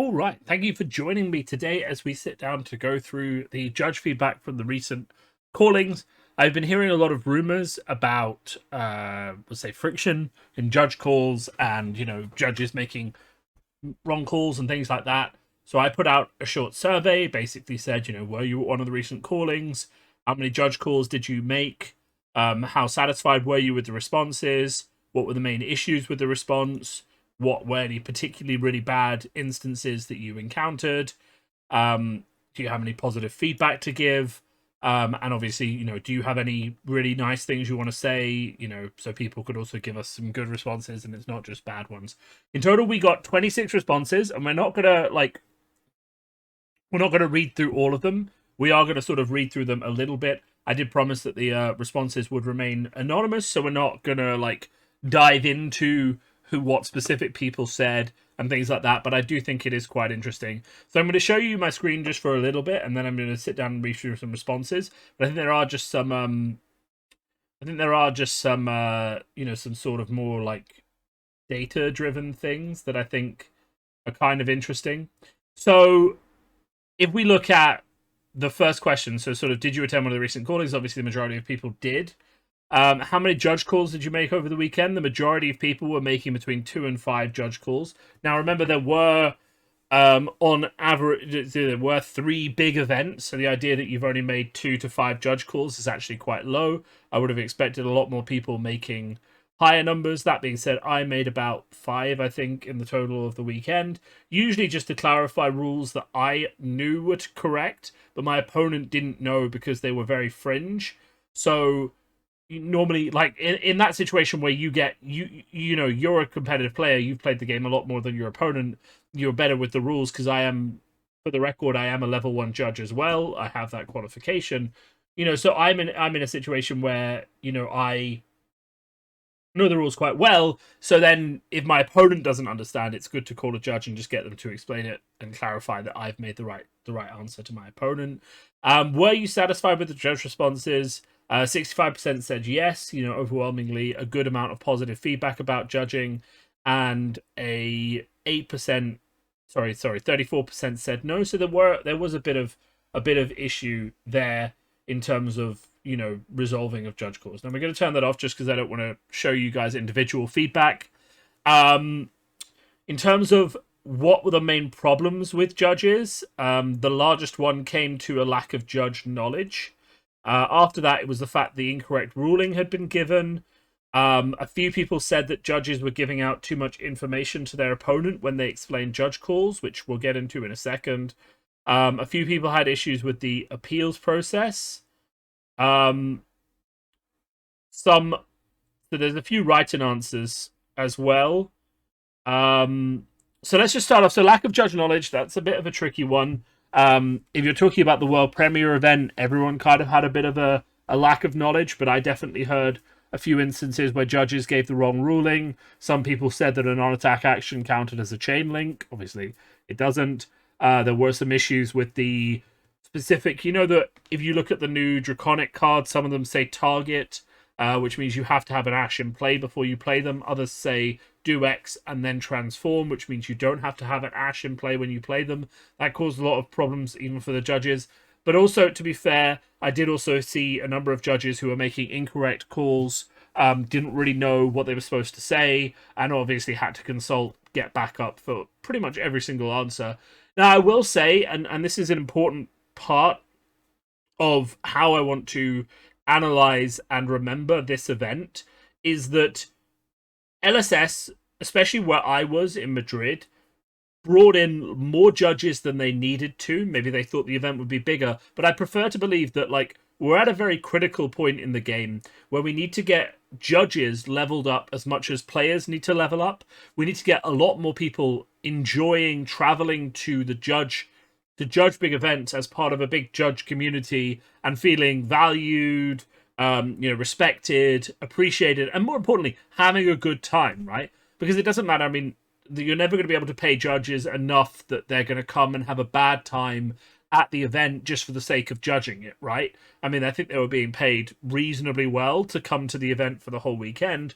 All right. Thank you for joining me today as we sit down to go through the judge feedback from the recent callings. I've been hearing a lot of rumors about, let's say, friction in judge calls and, judges making wrong calls and things like that. So I put out a short survey, basically said, were you at one of the recent callings? How many judge calls did you make? How satisfied were you with the responses? What were the main issues with the response? What were any particularly really bad instances that you encountered? Do you have any positive feedback to give? And obviously, do you have any really nice things you want to say, so people could also give us some good responses and it's not just bad ones. In total, we got 26 responses, and we're not gonna read through all of them. We are gonna sort of read through them a little bit. I did promise that the responses would remain anonymous, so we're not gonna dive into what specific people said and things like that, but I do think it is quite interesting. So I'm going to show you my screen just for a little bit, and then I'm going to sit down and read through some responses. But I think there are just some, some sort of more data-driven things that I think are kind of interesting. So if we look at the first question, so sort of, did you attend one of the recent callings? Obviously, the majority of people did. How many judge calls did you make over the weekend? The majority of people were making between 2 and 5 judge calls. Now, remember, there were, on average, there were 3 big events. So the idea that you've only made 2 to 5 judge calls is actually quite low. I would have expected a lot more people making higher numbers. That being said, I made about 5, I think, in the total of the weekend. Usually just to clarify rules that I knew were correct, but my opponent didn't know because they were very fringe. So normally, in that situation where you're a competitive player, you've played the game a lot more than your opponent, you're better with the rules, because I am, for the record, I am a level 1 judge as well. I have that qualification, so I'm in a situation where I know the rules quite well. So then if my opponent doesn't understand, it's good to call a judge and just get them to explain it and clarify that I've made the right answer to my opponent. Were you satisfied with the judge responses? 65% said yes, overwhelmingly a good amount of positive feedback about judging, and 34% said no. So there was a bit of issue there in terms of resolving of judge calls. Now we're going to turn that off just because I don't want to show you guys individual feedback. In terms of what were the main problems with judges, the largest one came to a lack of judge knowledge. After that, it was the fact the incorrect ruling had been given. A few people said that judges were giving out too much information to their opponent when they explained judge calls, which we'll get into in a second. A few people had issues with the appeals process. So there's a few right-in answers as well. So let's just start off. So lack of judge knowledge, that's a bit of a tricky one. If you're talking about the World Premier event, everyone kind of had a bit of a lack of knowledge, but I definitely heard a few instances where judges gave the wrong ruling. Some people said that a non-attack action counted as a chain link. Obviously, it doesn't. There were some issues with the specific, that if you look at the new Draconic cards, some of them say target, which means you have to have an Ash in play before you play them. Others say do X and then transform, which means you don't have to have an Ash in play when you play them. That caused a lot of problems even for the judges. But also, to be fair, I did also see a number of judges who were making incorrect calls, didn't really know what they were supposed to say, and obviously had to consult, get backup for pretty much every single answer. Now, I will say, and this is an important part of how I want to analyze and remember this event, is that LSS, especially where I was in Madrid, brought in more judges than they needed to. Maybe they thought the event would be bigger, but I prefer to believe that we're at a very critical point in the game where we need to get judges leveled up as much as players need to level up. We need to get a lot more people enjoying traveling to judge big events as part of a big judge community and feeling valued, respected, appreciated, and more importantly, having a good time, right? Because it doesn't matter. I mean, you're never going to be able to pay judges enough that they're going to come and have a bad time at the event just for the sake of judging it, right? I mean, I think they were being paid reasonably well to come to the event for the whole weekend,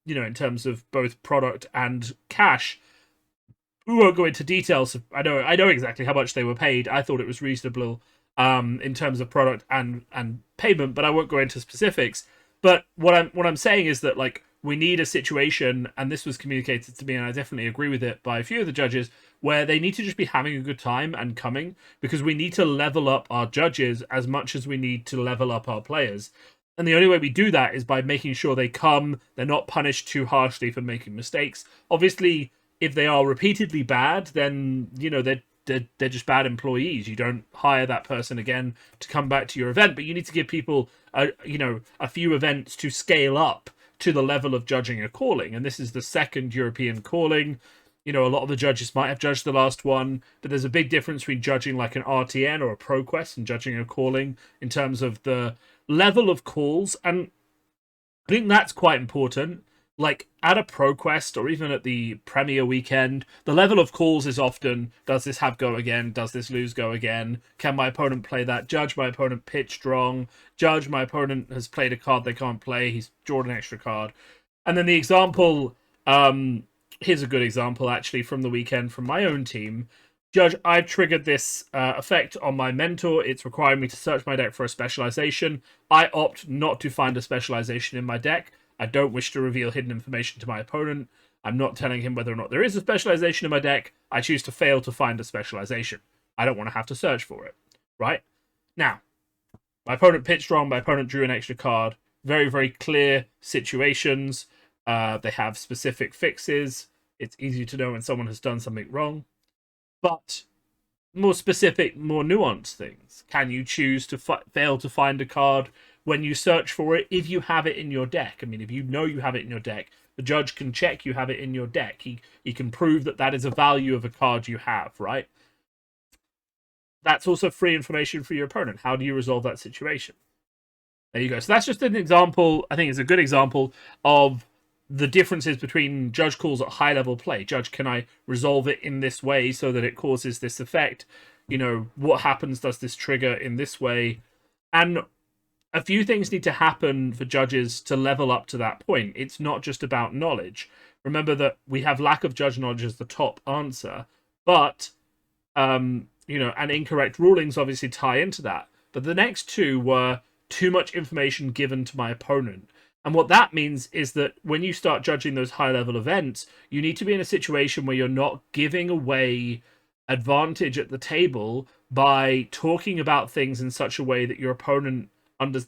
in terms of both product and cash. we won't go into details. I know exactly how much they were paid. I thought it was reasonable in terms of product and payment, but I won't go into specifics. But what I'm saying is that like we need a situation, and this was communicated to me, and I definitely agree with it by a few of the judges, where they need to just be having a good time and coming, because we need to level up our judges as much as we need to level up our players. And the only way we do that is by making sure they come, they're not punished too harshly for making mistakes. Obviously, if they are repeatedly bad, then they're just bad employees. You don't hire that person again to come back to your event, but you need to give people a few events to scale up to the level of judging a calling. And this is the second European calling. A lot of the judges might have judged the last one, but there's a big difference between judging like an RTN or a ProQuest and judging a calling in terms of the level of calls. And I think that's quite important. Like at a ProQuest or even at the Premier weekend, the level of calls is often, does this have go again? Does this lose go again? Can my opponent play that? Judge, my opponent pitched wrong. Judge, my opponent has played a card they can't play. He's drawn an extra card. And then the example, here's a good example actually from the weekend from my own team. Judge, I've triggered this effect on my mentor. It's requiring me to search my deck for a specialization. I opt not to find a specialization in my deck. I don't wish to reveal hidden information to my opponent. I'm not telling him whether or not there is a specialization in my deck. I choose to fail to find a specialization. I don't want to have to search for it. Right? Now, my opponent pitched wrong. My opponent drew an extra card. Very, very clear situations. They have specific fixes. It's easy to know when someone has done something wrong. But more specific, more nuanced things. Can you choose to fail to find a card when you search for it if you have it in your deck? I mean, if you know you have it in your deck, the judge can check you have it in your deck. He can prove that that is a value of a card you have, right? That's also free information for your opponent. How do you resolve that situation? There you go. So that's just an example. I think it's a good example of the differences between judge calls at high level play. Judge, can I resolve it in this way so that it causes this effect? What happens? Does this trigger in this way? And a few things need to happen for judges to level up to that point. It's not just about knowledge. Remember that we have lack of judge knowledge as the top answer, but and incorrect rulings obviously tie into that. But the next two were too much information given to my opponent. And what that means is that when you start judging those high-level events, you need to be in a situation where you're not giving away advantage at the table by talking about things in such a way that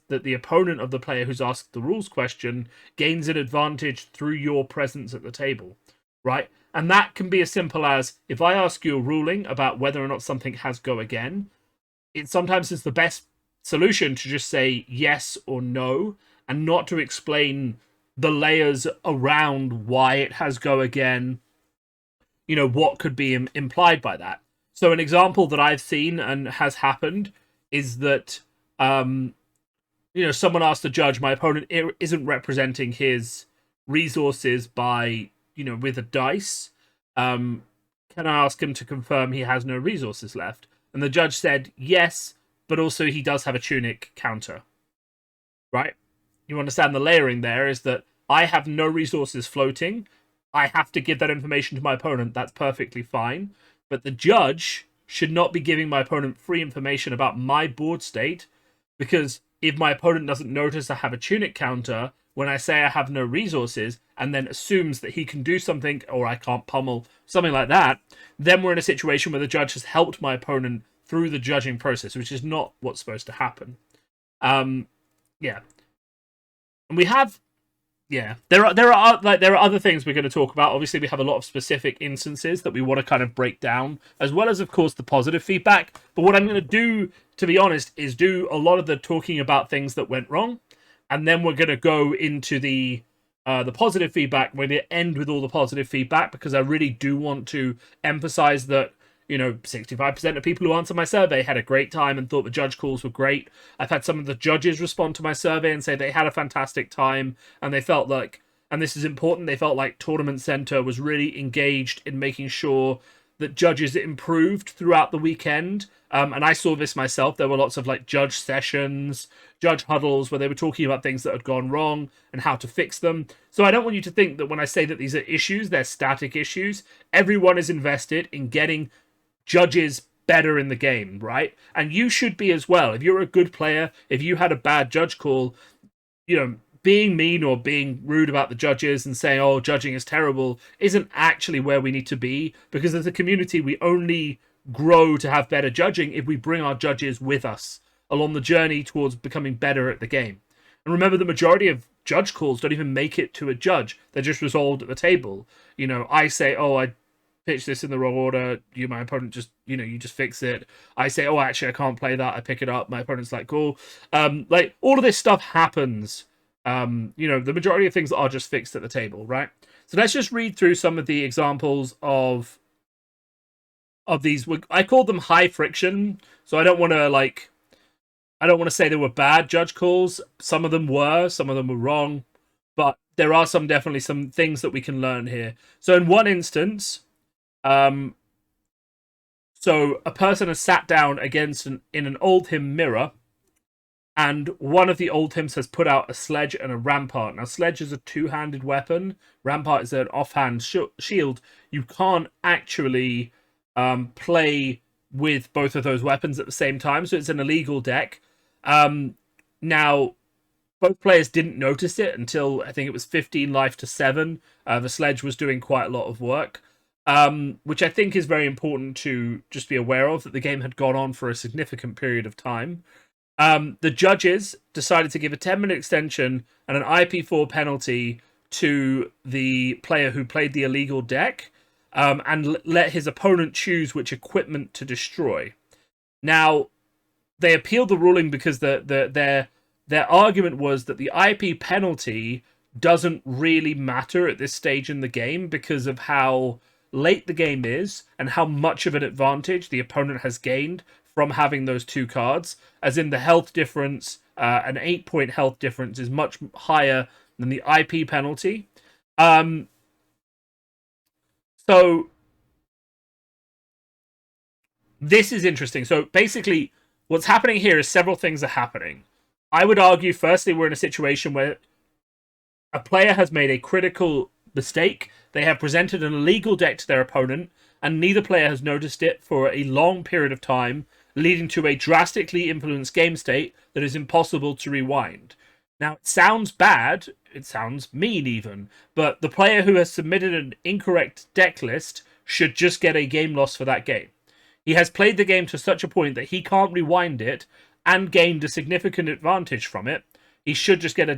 that the opponent of the player who's asked the rules question gains an advantage through your presence at the table, right? And that can be as simple as, if I ask you a ruling about whether or not something has go again, it sometimes is the best solution to just say yes or no, and not to explain the layers around why it has go again, what could be implied by that. So an example that I've seen and has happened is that, someone asked the judge, my opponent isn't representing his resources by, with a dice. Can I ask him to confirm he has no resources left? And the judge said yes, but also he does have a tunic counter, right? You understand the layering there is that I have no resources floating. I have to give that information to my opponent. That's perfectly fine. But the judge should not be giving my opponent free information about my board state, because if my opponent doesn't notice I have a tunic counter when I say I have no resources, and then assumes that he can do something, or I can't pummel, something like that, then we're in a situation where the judge has helped my opponent through the judging process, which is not what's supposed to happen. Yeah. And we have, there are other things we're going to talk about. Obviously, we have a lot of specific instances that we want to kind of break down, as well as, of course, the positive feedback. But what I'm going to do, to be honest, is do a lot of the talking about things that went wrong, and then we're going to go into the positive feedback. We're going to end with all the positive feedback, because I really do want to emphasize that 65% of people who answered my survey had a great time and thought the judge calls were great. I've had some of the judges respond to my survey and say they had a fantastic time, and they felt like, and this is important, they felt like Tournament Center was really engaged in making sure that judges improved throughout the weekend. And I saw this myself. There were lots of like judge sessions, judge huddles where they were talking about things that had gone wrong and how to fix them. So I don't want you to think that when I say that these are issues, they're static issues. Everyone is invested in getting judges better in the game, right? And you should be as well. If you're a good player, if you had a bad judge call, being mean or being rude about the judges and saying, oh, judging is terrible, isn't actually where we need to be, because as a community, we only grow to have better judging if we bring our judges with us along the journey towards becoming better at the game. And remember, the majority of judge calls don't even make it to a judge. They're just resolved at the table. I say, oh, I pitch this in the wrong order. My opponent just, you just fix it. I say, oh, actually, I can't play that. I pick it up. My opponent's like, cool. Like, all of this stuff happens. The majority of things are just fixed at the table, right? So let's just read through some of the examples of these. I call them high friction, so I don't want to say they were bad judge calls. Some of them were wrong, but there are definitely some things that we can learn here. So in one instance, so a person has sat down against in an Oldhim mirror, and one of the Oldhims has put out a sledge and a rampart. Now, sledge is a two-handed weapon. Rampart is an offhand shield. You can't actually play with both of those weapons at the same time, so it's an illegal deck. Now, both players didn't notice it until I think it was 15 life to 7. The sledge was doing quite a lot of work, which I think is very important to just be aware of, that the game had gone on for a significant period of time. The judges decided to give a 10-minute extension and an IP4 penalty to the player who played the illegal deck, and let his opponent choose which equipment to destroy. Now, they appealed the ruling because their argument was that the IP penalty doesn't really matter at this stage in the game because of how late the game is and how much of an advantage the opponent has gained from having those two cards, as in the health difference, an 8-point health difference is much higher than the IP penalty. So this is interesting. So basically, what's happening here is several things are happening. I would argue, firstly, we're in a situation where a player has made a critical mistake. They have presented an illegal deck to their opponent, and neither player has noticed it for a long period of time, leading to a drastically influenced game state that is impossible to rewind. Now, it sounds bad, it sounds mean even, but the player who has submitted an incorrect deck list should just get a game loss for that game. He has played the game to such a point that he can't rewind it and gained a significant advantage from it. He should just get a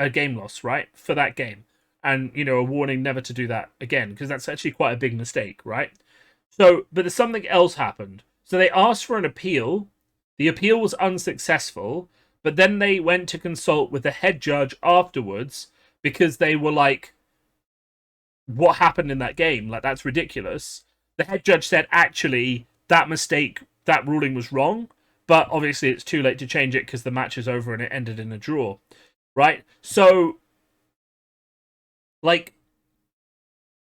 game loss, right, for that game. And, a warning never to do that again, because that's actually quite a big mistake, right? So, but there's something else happened. So they asked for an appeal. The appeal was unsuccessful, but then they went to consult with the head judge afterwards because they were like, what happened in that game? Like, that's ridiculous. The head judge said, actually, that mistake, that ruling was wrong, but obviously it's too late to change it because the match is over and it ended in a draw, right? So, like,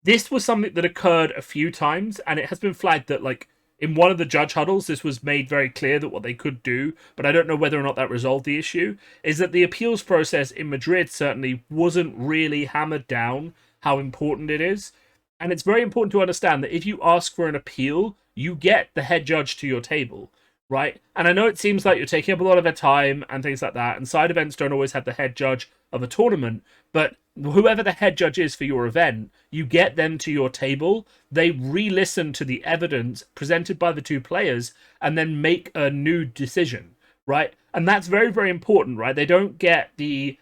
this was something that occurred a few times, and it has been flagged that, like, in one of the judge huddles, this was made very clear that what they could do, but I don't know whether or not that resolved the issue, is that the appeals process in Madrid certainly wasn't really hammered down how important it is. And it's very important to understand that if you ask for an appeal, you get the head judge to your table, right? And I know it seems like you're taking up a lot of their time and things like that, and side events don't always have the head judge of a tournament, but whoever the head judge is for your event, you get them to your table, they re-listen to the evidence presented by the two players, and then make a new decision, right? And that's very, very important, right? They don't get the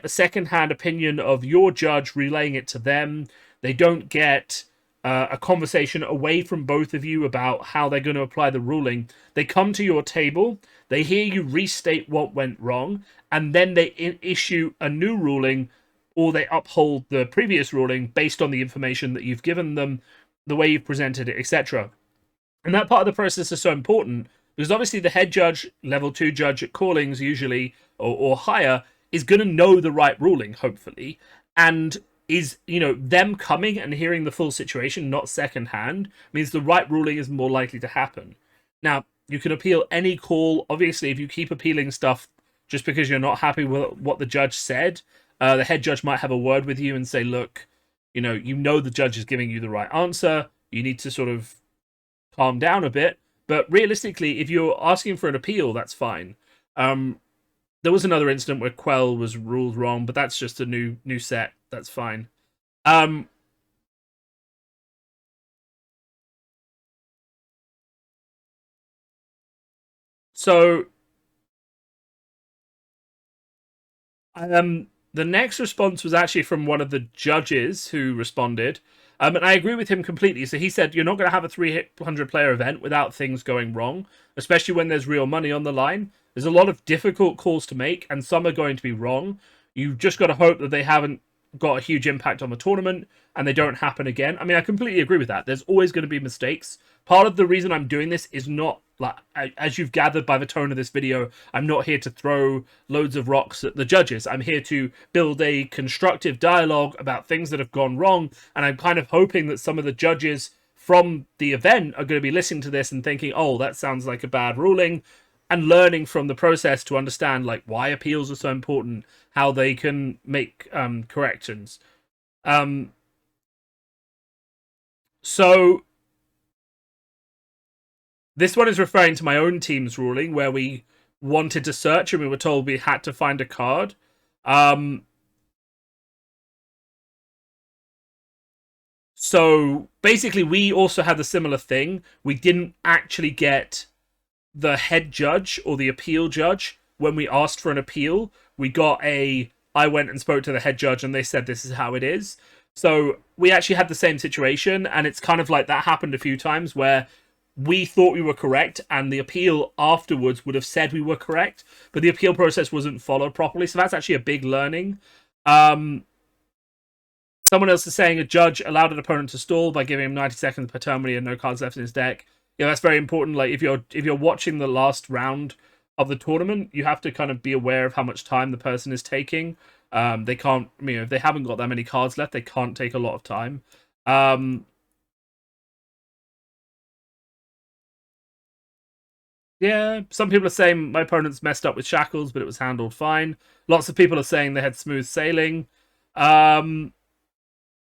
second-hand opinion of your judge relaying it to them. They don't get a conversation away from both of you about how they're going to apply the ruling. They come to your table, they hear you restate what went wrong, and then they issue a new ruling, or they uphold the previous ruling based on the information that you've given them, the way you've presented it, etc. And that part of the process is so important, because obviously the head judge, level 2 judge at callings usually, or higher, is going to know the right ruling, hopefully. And is, you know, them coming and hearing the full situation, not secondhand, means the right ruling is more likely to happen. Now, you can appeal any call. Obviously, if you keep appealing stuff just because you're not happy with what the judge said, the head judge might have a word with you and say, look, you know the judge is giving you the right answer. You need to sort of calm down a bit. But realistically, if you're asking for an appeal, that's fine. There was another incident where Quell was ruled wrong, but that's just a new set. That's fine. So the next response was actually from one of the judges who responded. And I agree with him completely. So he said, you're not going to have a 300 player event without things going wrong, especially when there's real money on the line. There's a lot of difficult calls to make, and some are going to be wrong. You've just got to hope that they haven't got a huge impact on the tournament and they don't happen again. I mean, I completely agree with that. There's always going to be mistakes. Part of the reason I'm doing this is not, like, as you've gathered by the tone of this video, I'm not here to throw loads of rocks at the judges. I'm here to build a constructive dialogue about things that have gone wrong, and I'm kind of hoping that some of the judges from the event are going to be listening to this and thinking, oh, that sounds like a bad ruling, and learning from the process to understand, like, why appeals are so important, how they can make corrections. So this one is referring to my own team's ruling, where we wanted to search and we were told we had to find a card. So basically, we also had the similar thing. We didn't actually get the head judge or the appeal judge when we asked for an appeal. We got I went and spoke to the head judge and they said this is how it is. So we actually had the same situation, and it's kind of like that happened a few times where we thought we were correct and the appeal afterwards would have said we were correct, but the appeal process wasn't followed properly. So that's actually a big learning. Someone else is saying a judge allowed an opponent to stall by giving him 90 seconds per turn when he had no cards left in his deck. Yeah, that's very important. Like, if you're watching the last round of the tournament, you have to kind of be aware of how much time the person is taking. They can't, if they haven't got that many cards left, they can't take a lot of time. Yeah, some people are saying my opponent's messed up with shackles, but it was handled fine. Lots of people are saying they had smooth sailing.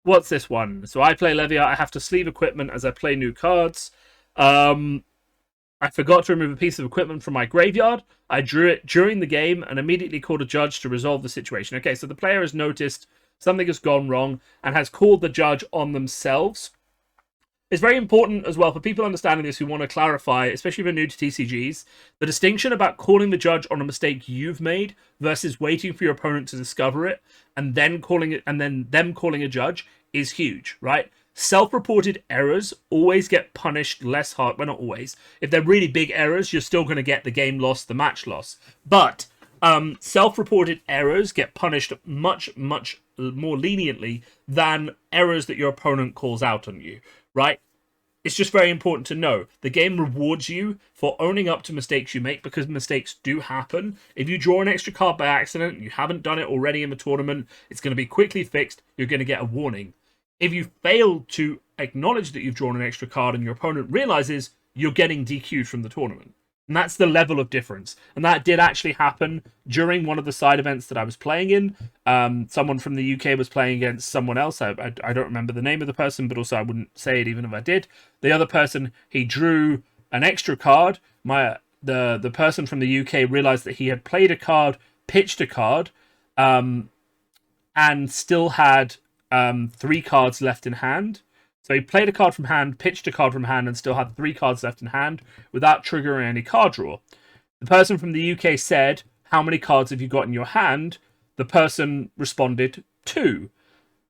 What's this one? So I play Levia. I have to sleeve equipment as I play new cards. I forgot to remove a piece of equipment from my graveyard. I drew it during the game and immediately called a judge to resolve the situation. Okay, so the player has noticed something has gone wrong and has called the judge on themselves. It's very important as well for people understanding this who want to clarify, especially if you're new to TCGs, the distinction about calling the judge on a mistake you've made versus waiting for your opponent to discover it and then calling it, and then them calling a judge is huge, right? Self-reported errors always get punished less hard. Well, not always. If they're really big errors, you're still going to get the game loss, the match loss. But self-reported errors get punished much, much more leniently than errors that your opponent calls out on you, right? It's just very important to know. The game rewards you for owning up to mistakes you make, because mistakes do happen. If you draw an extra card by accident, and you haven't done it already in the tournament, it's going to be quickly fixed. You're going to get a warning. If you fail to acknowledge that you've drawn an extra card and your opponent realizes, you're getting DQ'd from the tournament. And that's the level of difference. And that did actually happen during one of the side events that I was playing in. Someone from the UK was playing against someone else. I don't remember the name of the person, but also I wouldn't say it even if I did. The other person, he drew an extra card. The person from the UK realized that he had played a card, pitched a card, and still had 3 cards left in hand. So he played a card from hand, pitched a card from hand, and still had 3 cards left in hand without triggering any card draw. The person from the UK said, how many cards have you got in your hand? The person responded, 2.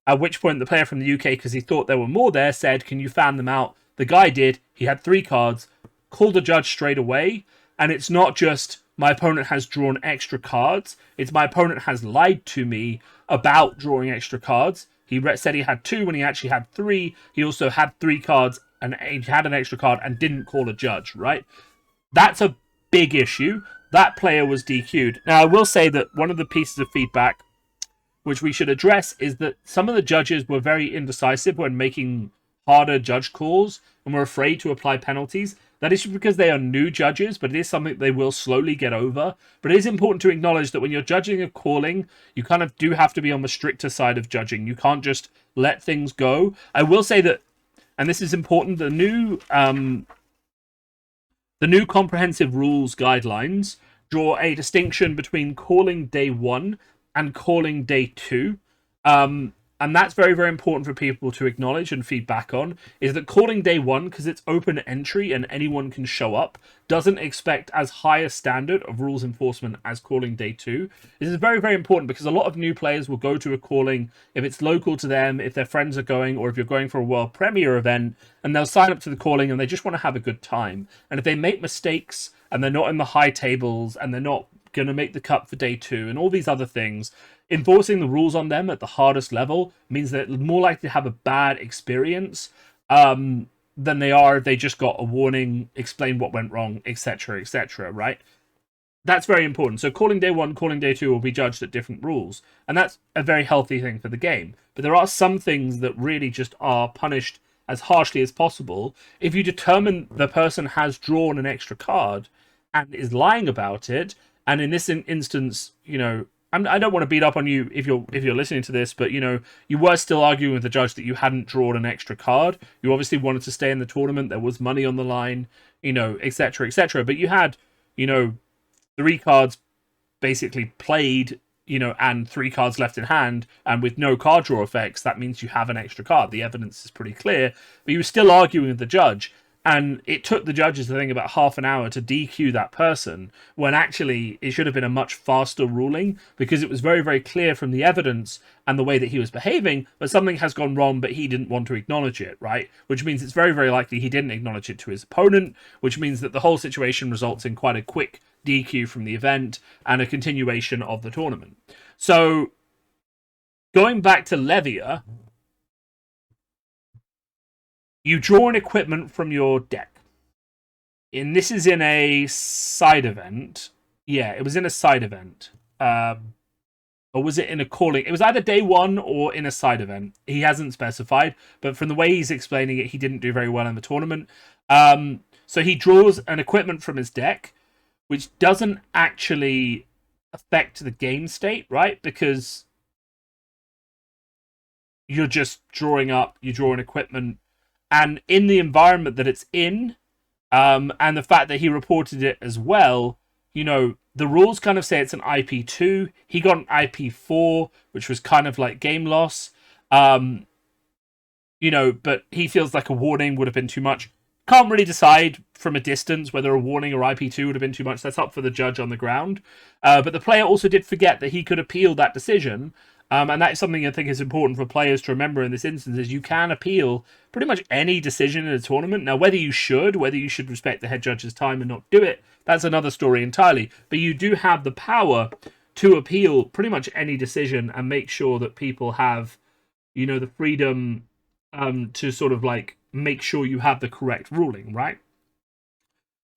At which point the player from the UK, because he thought there were more there, said, can you fan them out? The guy did. He had 3 cards, called the judge straight away. And it's not just my opponent has drawn extra cards. It's my opponent has lied to me about drawing extra cards. He said he had 2 when he actually had 3. He also had 3 cards and he had an extra card and didn't call a judge, right? That's a big issue. That player was DQ'd. Now, I will say that one of the pieces of feedback which we should address, is that some of the judges were very indecisive when making harder judge calls and were afraid to apply penalties. That is because they are new judges, but it is something they will slowly get over. But it is important to acknowledge that when you're judging a calling, you kind of do have to be on the stricter side of judging. You can't just let things go. I will say that, and this is important, the new comprehensive rules guidelines draw a distinction between calling day 1 and calling day 2. And that's very, very important for people to acknowledge and feedback on, is that calling day 1, because it's open entry and anyone can show up, doesn't expect as high a standard of rules enforcement as calling day 2. This is very, very important because a lot of new players will go to a calling if it's local to them, if their friends are going, or if you're going for a world premiere event, and they'll sign up to the calling and they just want to have a good time. And if they make mistakes and they're not in the high tables and they're not going to make the cut for day 2 and all these other things, enforcing the rules on them at the hardest level means that they're more likely to have a bad experience than they are if they just got a warning, explain what went wrong, etc., etc., right? That's very important. So calling day 1, calling day 2 will be judged at different rules, and that's a very healthy thing for the game. But there are some things that really just are punished as harshly as possible. If you determine the person has drawn an extra card and is lying about it, and in this instance, you know, I don't want to beat up on you if you're listening to this, but, you know, you were still arguing with the judge that you hadn't drawn an extra card. You obviously wanted to stay in the tournament. There was money on the line, you know, etc., etc. But you had, you know, 3 cards basically played, you know, and 3 cards left in hand, and with no card draw effects, that means you have an extra card. The evidence is pretty clear, but you were still arguing with the judge. And it took the judges, I think, about half an hour to DQ that person, when actually it should have been a much faster ruling, because it was very, very clear from the evidence and the way that he was behaving that something has gone wrong, but he didn't want to acknowledge it, right? Which means it's very, very likely he didn't acknowledge it to his opponent, which means that the whole situation results in quite a quick DQ from the event and a continuation of the tournament. So, going back to Levia, you draw an equipment from your deck. And this is in a side event. Yeah, it was in a side event. Or was it in a calling? It was either day 1 or in a side event. He hasn't specified, but from the way he's explaining it, he didn't do very well in the tournament. So he draws an equipment from his deck, which doesn't actually affect the game state, right? Because you're just drawing up, you draw an equipment, and in the environment that it's in, and the fact that he reported it as well, you know, the rules kind of say it's an IP2. He got an IP4, which was kind of like game loss. You know, but he feels like a warning would have been too much. Can't really decide from a distance whether a warning or IP2 would have been too much. That's up for the judge on the ground. But the player also did forget that he could appeal that decision. And that is something I think is important for players to remember in this instance, is you can appeal pretty much any decision in a tournament. Now, whether you should respect the head judge's time and not do it, that's another story entirely. But you do have the power to appeal pretty much any decision and make sure that people have, you know, the freedom to sort of like make sure you have the correct ruling, right?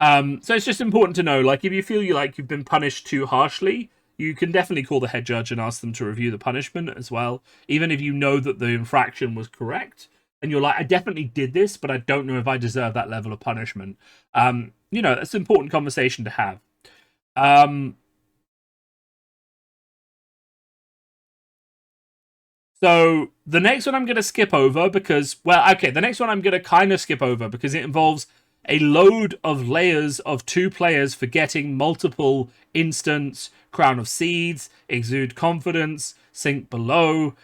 So it's just important to know, like, if you feel you've been punished too harshly, you can definitely call the head judge and ask them to review the punishment as well, even if you know that the infraction was correct. And you're like, I definitely did this, but I don't know if I deserve that level of punishment. You know, that's an important conversation to have. So the next one I'm going to skip over because, well, okay, the next one I'm going to kind of skip over because it involves a load of layers of 2 players for getting multiple instants, Crown of Seeds, Exude Confidence, Sink Below,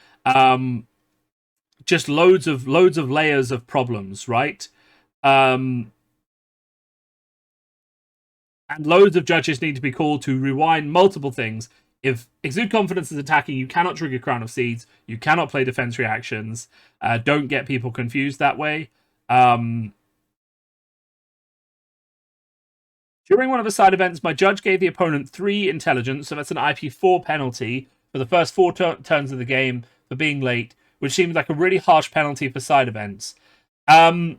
just loads of layers of problems, right? And loads of judges need to be called to rewind multiple things. If Exude Confidence is attacking, you cannot trigger Crown of Seeds. You cannot play defense reactions. Don't get people confused that way. During one of the side events, my judge gave the opponent 3 intelligence, so that's an IP4 penalty for the first 4 turns of the game for being late, which seems like a really harsh penalty for side events. Had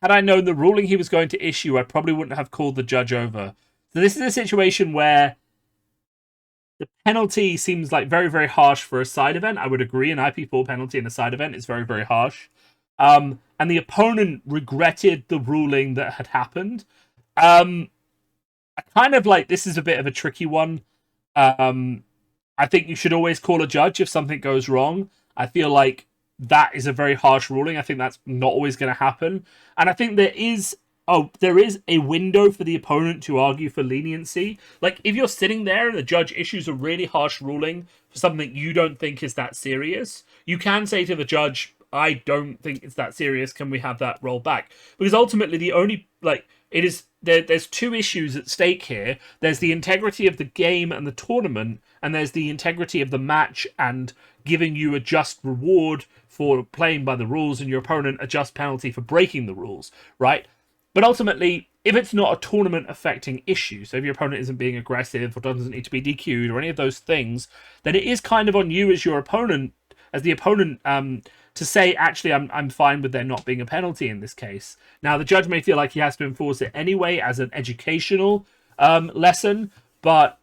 I known the ruling he was going to issue, I probably wouldn't have called the judge over. So this is a situation where The penalty seems like very, very harsh for a side event. I would agree. An IP4 penalty in a side event is very, very harsh. And the opponent regretted the ruling that had happened. I kind of like this is a bit of a tricky one. Um, I think you should always call a judge if something goes wrong. I feel like that is a very harsh ruling. I think that's not always going to happen. And I think there is a window for the opponent to argue for leniency. Like if you're sitting there and the judge issues a really harsh ruling for something you don't think is that serious, you can say to the judge, I don't think it's that serious. Can we have that rolled back? Because ultimately the only like it is there's two issues at stake here. There's the integrity of the game and the tournament, and there's the integrity of the match and giving you a just reward for playing by the rules and your opponent a just penalty for breaking the rules, right? But ultimately, if it's not a tournament affecting issue, so if your opponent isn't being aggressive or doesn't need to be DQ'd or any of those things, then it is kind of on you as your opponent, as the opponent, to say, actually, I'm fine with there not being a penalty in this case. Now, the judge may feel like he has to enforce it anyway as an educational lesson, but,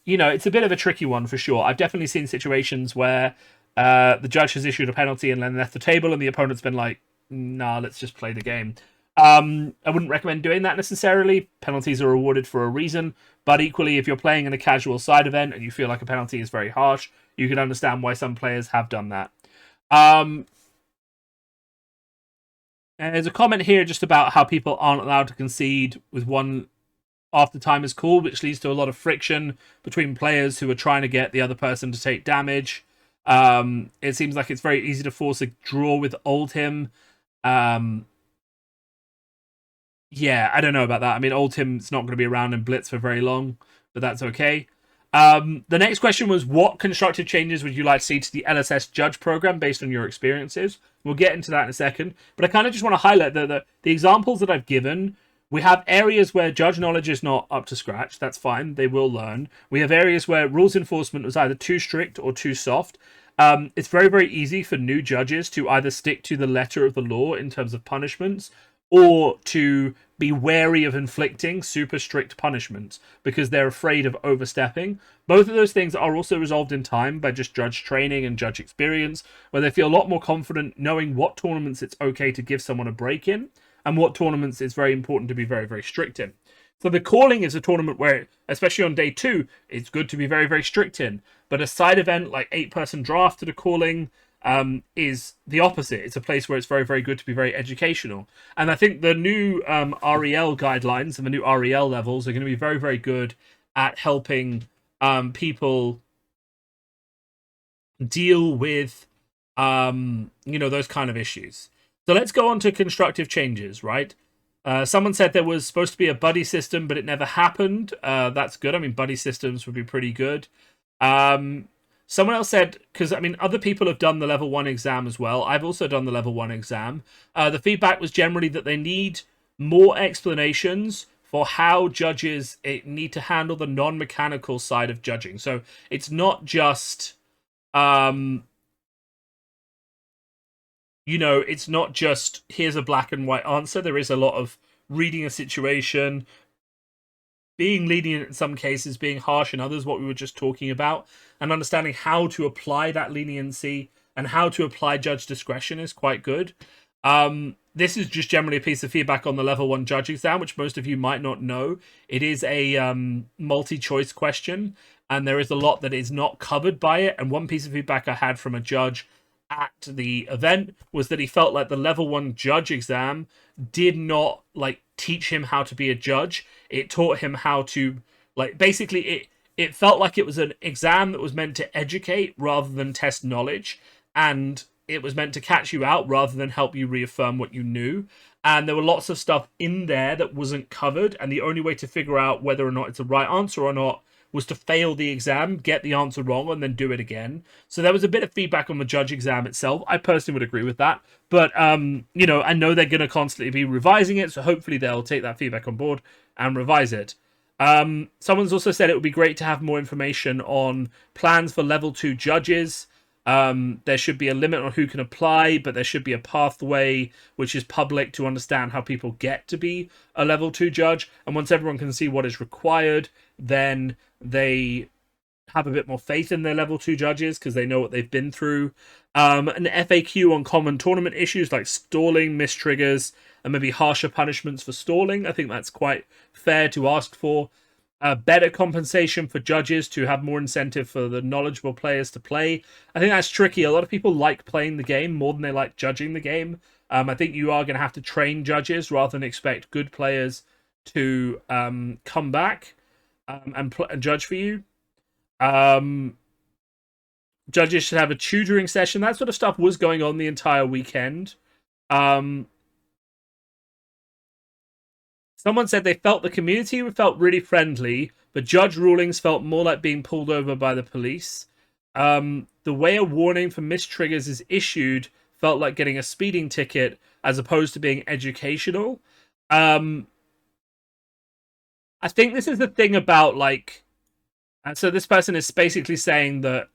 you know, it's a bit of a tricky one for sure. I've definitely seen situations where the judge has issued a penalty and then left the table and the opponent's been like, nah, let's just play the game. I wouldn't recommend doing that necessarily. Penalties are awarded for a reason, but equally, if you're playing in a casual side event and you feel like a penalty is very harsh, you can understand why some players have done that. And there's a comment here just about how people aren't allowed to concede with one after time is called, which leads to a lot of friction between players who are trying to get the other person to take damage. It seems like it's very easy to force a draw with Oldhim. Yeah, I don't know about that. I mean, Oldhim's not going to be around in Blitz for very long, but that's okay. The next question was, what constructive changes would you like to see to the LSS judge program based on your experiences? We'll get into that in a second, but I kind of just want to highlight the examples that I've given. We have areas where judge knowledge is not up to scratch. That's fine. They will learn. We have areas where rules enforcement was either too strict or too soft. It's very, very easy for new judges to either stick to the letter of the law in terms of punishments or to be wary of inflicting super strict punishments because they're afraid of overstepping. Both of those things are also resolved in time by just judge training and judge experience, where they feel a lot more confident knowing what tournaments it's okay to give someone a break in and what tournaments it's very important to be very, very strict in. So the calling is a tournament where, especially on day 2, it's good to be very, very strict in. But a side event like 8-person draft to the calling is the opposite. It's a place where it's very, very good to be very educational. And I think the new REL guidelines and the new REL levels are going to be very, very good at helping people deal with, those kind of issues. So let's go on to constructive changes, right? Someone said there was supposed to be a buddy system, but it never happened. That's good. I mean, buddy systems would be pretty good. Someone else said, because, I mean, other people have done the level 1 exam as well. I've also done the level 1 exam. The feedback was generally that they need more explanations for how judges need to handle the non-mechanical side of judging. So it's not just, it's not just, here's a black and white answer. There is a lot of reading a situation, being lenient in some cases, being harsh in others, what we were just talking about, and understanding how to apply that leniency and how to apply judge discretion is quite good. This is just generally a piece of feedback on the level 1 judge exam, which most of you might not know. It is a multi-choice question, and there is a lot that is not covered by it. And one piece of feedback I had from a judge at the event was that he felt like the level 1 judge exam did not teach him how to be a judge. It taught him how to basically it felt like it was an exam that was meant to educate rather than test knowledge, and it was meant to catch you out rather than help you reaffirm what you knew. And there were lots of stuff in there that wasn't covered, and the only way to figure out whether or not it's the right answer or not was to fail the exam, get the answer wrong, and then do it again. So there was a bit of feedback on the judge exam itself. I personally would agree with that. But, I know they're going to constantly be revising it, so hopefully they'll take that feedback on board and revise it. Someone's also said it would be great to have more information on plans for level 2 judges. There should be a limit on who can apply, but there should be a pathway which is public to understand how people get to be a level 2 judge. And once everyone can see what is required, then they have a bit more faith in their level 2 judges because they know what they've been through. An FAQ on common tournament issues like stalling, missed triggers, and maybe harsher punishments for stalling. I think that's quite fair to ask for. Better compensation for judges to have more incentive for the knowledgeable players to play. I think that's tricky. A lot of people like playing the game more than they like judging the game. I think you are going to have to train judges rather than expect good players to come back and judge for you. Judges should have a tutoring session. That sort of stuff was going on the entire weekend. Someone said they felt the community felt really friendly, but judge rulings felt more like being pulled over by the police. The way a warning for missed triggers is issued felt like getting a speeding ticket as opposed to being educational. I think this is the thing about, like... So this person is basically saying that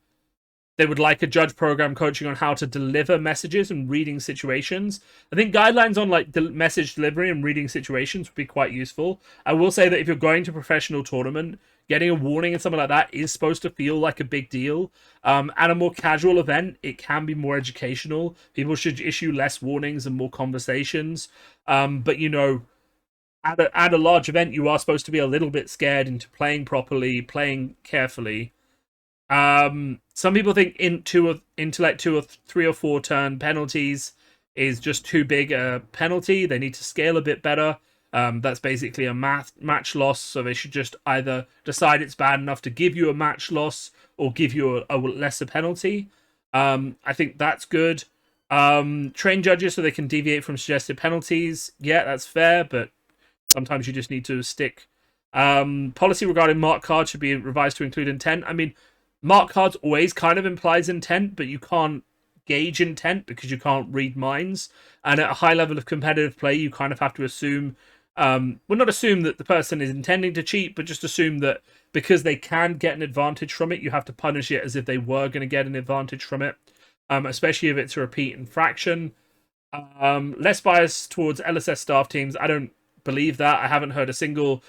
they would like a judge program coaching on how to deliver messages and reading situations. I think guidelines on like message delivery and reading situations would be quite useful. I will say that if you're going to a professional tournament, getting a warning and something like that is supposed to feel like a big deal. At a more casual event, it can be more educational. People should issue less warnings and more conversations. But you know, at a large event, you are supposed to be a little bit scared into playing properly, playing carefully. Some people think intellect 2 or 3 or 4 turn penalties is just too big a penalty. They need to scale a bit better. That's basically a match loss, so they should just either decide it's bad enough to give you a match loss or give you a lesser penalty. I think that's good. Train judges so they can deviate from suggested penalties. Yeah, that's fair, but sometimes you just need to stick. Policy regarding mark cards should be revised to include intent. I mean, mark cards always kind of implies intent, but you can't gauge intent because you can't read minds. And at a high level of competitive play, you kind of have to assume, well, not assume that the person is intending to cheat, but just assume that because they can get an advantage from it, you have to punish it as if they were going to get an advantage from it, especially if it's a repeat infraction. Less bias towards LSS staff teams. I don't believe that. I haven't heard a single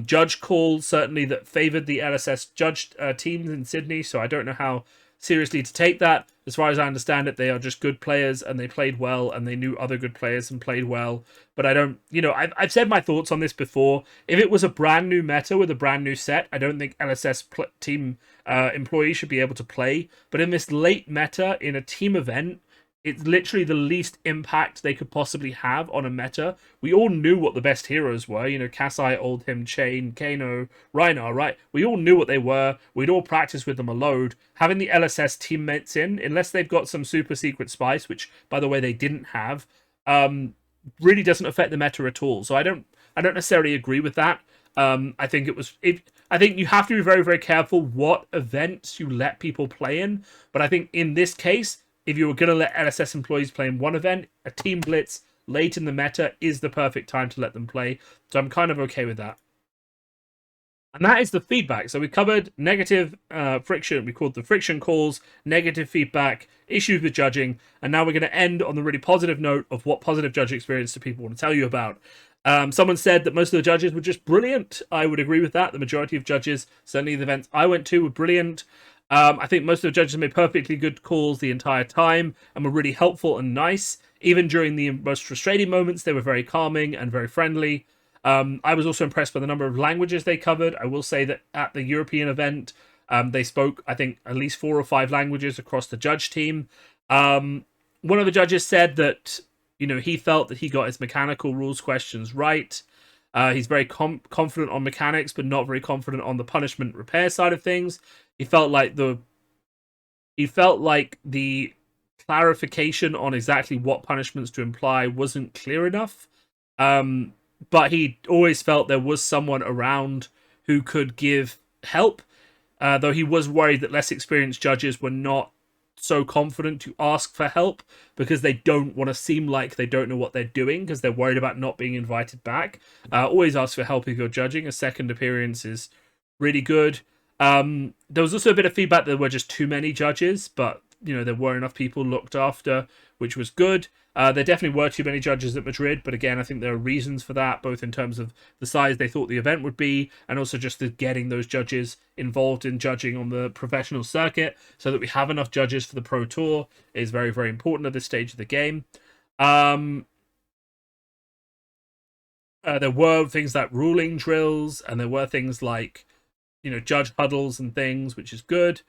judge call, certainly, that favoured the LSS judge teams in Sydney, so I don't know how seriously to take that. As far as I understand it, they are just good players, and they played well, and they knew other good players and played well. But I don't, you know, I've said my thoughts on this before. If it was a brand new meta with a brand new set, I don't think LSS team employees should be able to play. But in this late meta, in a team event, it's literally the least impact they could possibly have on a meta. We all knew what the best heroes were. You know, Kasai, Oldhim, Chain, Kano, Rhinar, right? We all knew what they were. We'd all practiced with them a load. Having the LSS teammates in, unless they've got some super secret spice, which, by the way, they didn't have, really doesn't affect the meta at all. So I don't necessarily agree with that. I think I think you have to be very, very careful what events you let people play in. But I think in this case, if you were going to let LSS employees play in one event, a team blitz late in the meta is the perfect time to let them play. So I'm kind of okay with that. And that is the feedback. So we covered negative friction. We called the friction calls, negative feedback, issues with judging. And now we're going to end on the really positive note of what positive judge experience do people want to tell you about. Someone said that most of the judges were just brilliant. I would agree with that. The majority of judges, certainly the events I went to, were brilliant. I think most of the judges made perfectly good calls the entire time and were really helpful and nice. Even during the most frustrating moments, they were very calming and very friendly. I was also impressed by the number of languages they covered. I will say that at the European event, they spoke, I think, at least 4 or 5 languages across the judge team. One of the judges said that, you know, he felt that he got his mechanical rules questions right. He's very confident on mechanics, but not very confident on the punishment repair side of things. He felt like the clarification on exactly what punishments to imply wasn't clear enough. But he always felt there was someone around who could give help, though he was worried that less experienced judges were not so confident to ask for help because they don't want to seem like they don't know what they're doing because they're worried about not being invited back. Always ask for help if you're judging. A second appearance is really good. There was also a bit of feedback that there were just too many judges, but there were enough people looked after, which was good. There definitely were too many judges at Madrid, but again, I think there are reasons for that, both in terms of the size they thought the event would be, and also just the getting those judges involved in judging on the professional circuit, so that we have enough judges for the Pro Tour is very, very important at this stage of the game. There were things like ruling drills, and there were things like judge huddles and things, which is good.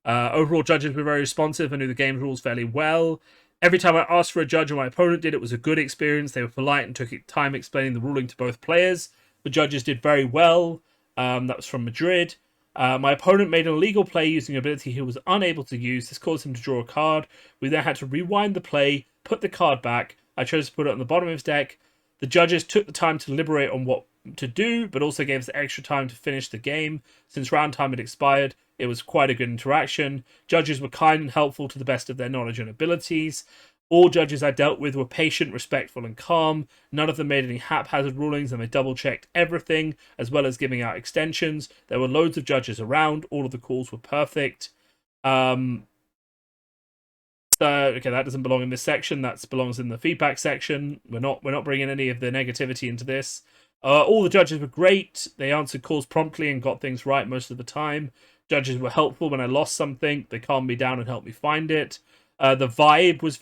Overall, judges were very responsive and knew the game rules fairly well. Every time I asked for a judge or my opponent did, it was a good experience. They were polite and took time explaining the ruling to both players. The judges did very well. That was from Madrid. My opponent made an illegal play using an ability he was unable to use. This caused him to draw a card. We then had to rewind the play, put the card back. I chose to put it on the bottom of his deck. The judges took the time to deliberate on what to do, but also gave us extra time to finish the game. Since round time had expired, it was quite a good interaction. Judges were kind and helpful to the best of their knowledge and abilities. All judges I dealt with were patient, respectful, and calm. None of them made any haphazard rulings, and they double-checked everything, as well as giving out extensions. There were loads of judges around. All of the calls were perfect. Okay, that doesn't belong in this section. That belongs in the feedback section. We're not bringing any of the negativity into this. All the judges were great. They answered calls promptly and got things right most of the time. Judges were helpful when I lost something. They calmed me down and helped me find it. The vibe was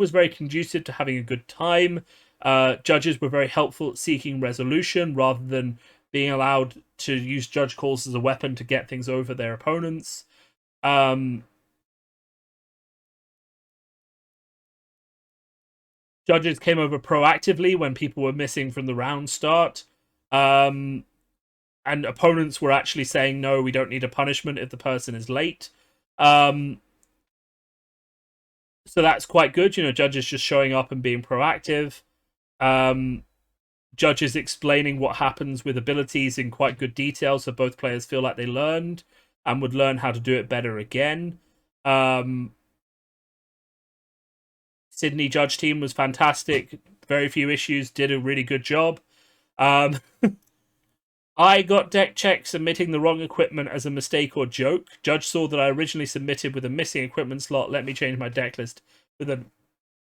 very conducive to having a good time. Judges were very helpful at seeking resolution rather than being allowed to use judge calls as a weapon to get things over their opponents. Judges came over proactively when people were missing from the round start. And opponents were actually saying, no, we don't need a punishment if the person is late. So that's quite good. Judges just showing up and being proactive. Judges explaining what happens with abilities in quite good detail, so both players feel like they learned and would learn how to do it better again. Sydney judge team was fantastic. Very few issues. Did a really good job. I got deck check submitting the wrong equipment as a mistake or joke. Judge saw that I originally submitted with a missing equipment slot. Let me change my deck list with an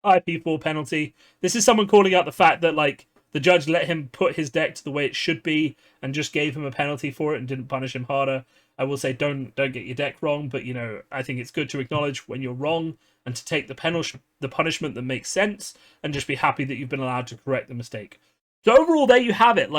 IP4 penalty. This is someone calling out the fact that the judge let him put his deck to the way it should be and just gave him a penalty for it and didn't punish him harder. I will say don't get your deck wrong, but I think it's good to acknowledge when you're wrong and to take the punishment that makes sense and just be happy that you've been allowed to correct the mistake. So overall, there you have it.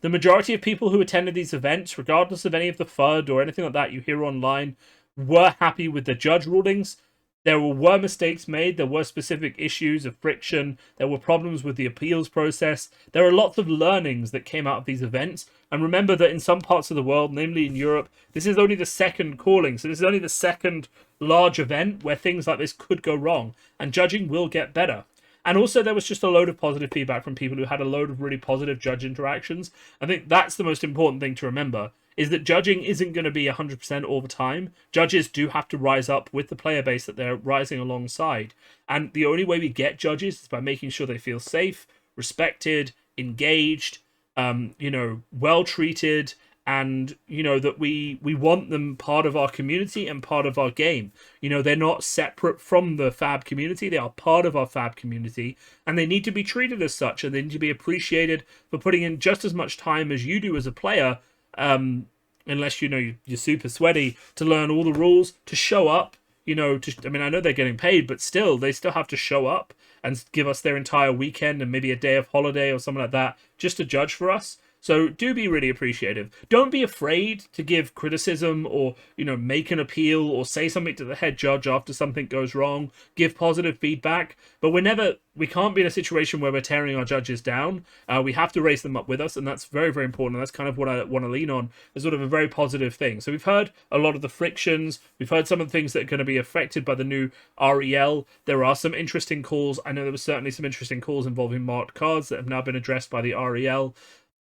The majority of people who attended these events, regardless of any of the FUD or anything like that you hear online, were happy with the judge rulings. There were mistakes made. There were specific issues of friction. There were problems with the appeals process. There are lots of learnings that came out of these events. And remember that in some parts of the world, namely in Europe, this is only the second calling. So this is only the second large event where things like this could go wrong. And judging will get better. And also, there was just a load of positive feedback from people who had a load of really positive judge interactions. I think that's the most important thing to remember, is that judging isn't going to be 100% all the time. Judges do have to rise up with the player base that they're rising alongside. And the only way we get judges is by making sure they feel safe, respected, engaged, well treated, and that we want them part of our community and part of our game. They're not separate from the Fab community. They are part of our Fab community, and they need to be treated as such, and they need to be appreciated for putting in just as much time as you do as a player, unless you're super sweaty, to learn all the rules, to show up. I know they're getting paid, but still, they still have to show up and give us their entire weekend and maybe a day of holiday or something like that just to judge for us. So do be really appreciative. Don't be afraid to give criticism or, make an appeal or say something to the head judge after something goes wrong. Give positive feedback. But we can't be in a situation where we're tearing our judges down. We have to raise them up with us, and that's very, very important. And that's kind of what I want to lean on as sort of a very positive thing. So we've heard a lot of the frictions. We've heard some of the things that are going to be affected by the new REL. There are some interesting calls. I know there was certainly some interesting calls involving marked cards that have now been addressed by the REL.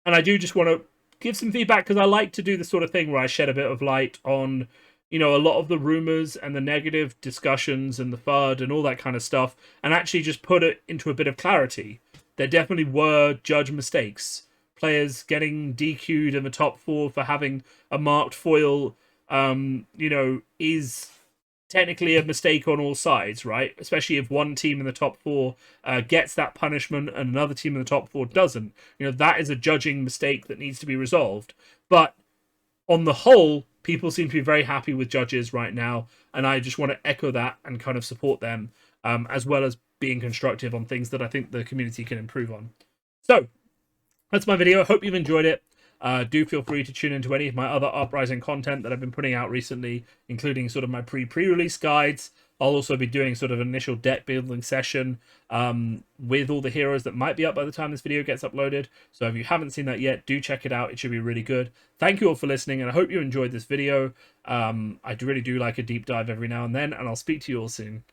And I do just want to give some feedback because I like to do the sort of thing where I shed a bit of light on, a lot of the rumors and the negative discussions and the FUD and all that kind of stuff, and actually just put it into a bit of clarity. There definitely were judge mistakes. Players getting DQ'd in the top 4 for having a marked foil, is technically a mistake on all sides, right? Especially if one team in the top four gets that punishment and another team in the top four doesn't. You know, that is a judging mistake that needs to be resolved. But on the whole, people seem to be very happy with judges right now, and I just want to echo that and kind of support them, as well as being constructive on things that I think the community can improve on. So that's my video. I hope you've enjoyed it. Do feel free to tune into any of my other Uprising content that I've been putting out recently, including sort of my pre-release guides. I'll also be doing sort of an initial deck building session with all the heroes that might be up by the time this video gets uploaded. So if you haven't seen that yet, do check it out. It should be really good. Thank you all for listening, and I hope you enjoyed this video. I really do like a deep dive every now and then, and I'll speak to you all soon.